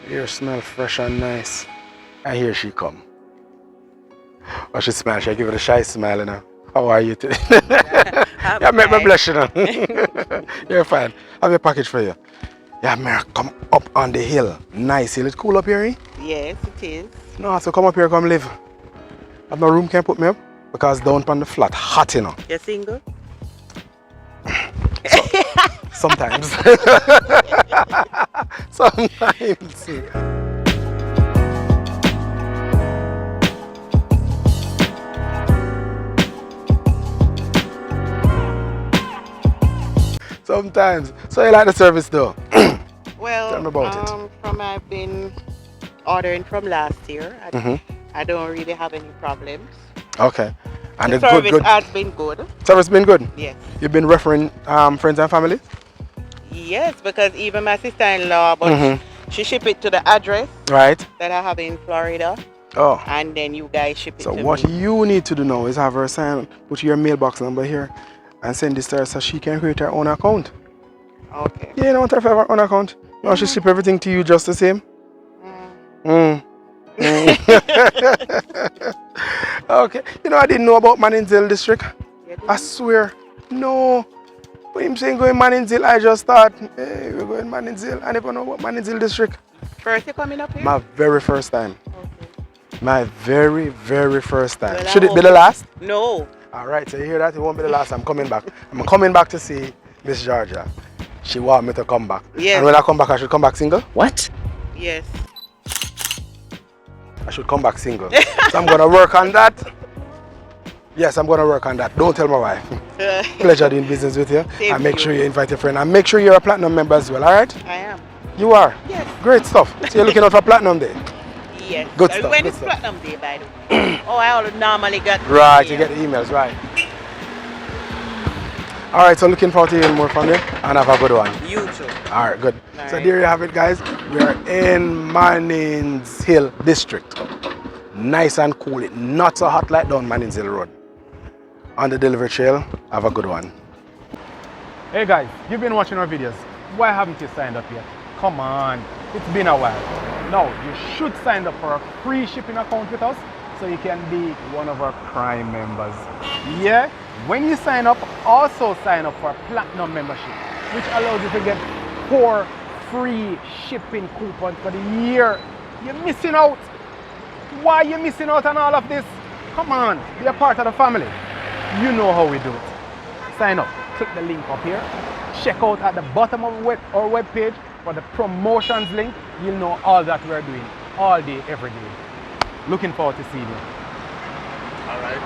Here smell fresh and nice. And here she come. Oh, she smile. She give it a shy smile, you know. How are you today? Yeah, make me blush, you know. You're fine. I have a package for you. Yeah, man, come up on the hill. Nice hill. It's cool up here, eh? Yes, it is. No, so come up here, come live. Have no room can put me up because down on the flat, hot, you know. You're single? Sometimes. Sometimes. Sometimes. So you like the service though? Well, Tell me about it. From I've been ordering from last year. I don't really have any problems. Okay. And the the service good. has been good. Service been good? Yes. You've been referring friends and family? Yes, because even my sister-in-law, but she ship it to the address Right. that I have in Florida. Oh. And then you guys ship it So to what me. you need to do now is have her sign, put your mailbox number here and send this to her so she can create her own account. Okay. Yeah, you don't want her to have her own account. No, she ship everything to you just the same. Okay. You know, I didn't know about Maninzil district. I swear. No. When him saying going Maninzil, I just thought, hey, we're going Maninzil. I never know about Maninzil district. First you coming up here? My very first time. Okay. My very, very first time. Well, Should it be the last? No. All right, so you hear that? It won't be the last. I'm coming back. I'm coming back to see Miss Georgia. She want me to come back. Yes. And when I come back, I should come back single? What? Yes. I should come back single. So I'm going to work on that. Yes, I'm going to work on that. Don't tell my wife. Pleasure doing business with you. Same And make to sure you. you invite your friend. And make sure you're a platinum member as well, all right? I am. You are? Yes. Great stuff. So you're looking out for platinum day? Yes. Good stuff, When good is stuff. Platinum Day, by the way? Oh, I already normally get Right, you get the emails, right. All right, so looking forward to hearing more from you and have a good one. You too. All right, good. All So right. there you have it, guys. We are in Mannings Hill District. Nice and cool. It not so hot like down Mannings Hill Road. On the delivery trail, have a good one. Hey guys, you've been watching our videos. Why haven't you signed up yet? Come on, it's been a while. Now, you should sign up for a free shipping account with us so you can be one of our Prime members. Yeah, when you sign up, also sign up for a Platinum membership, which allows you to get 4 free shipping coupons for the year. You're missing out. Why are you missing out on all of this? Come on, be a part of the family. You know how we do it. Sign up, click the link up here. Check out at the bottom of our webpage for the promotions link. You'll know all that we're doing all day, every day. Looking forward to seeing you. All right.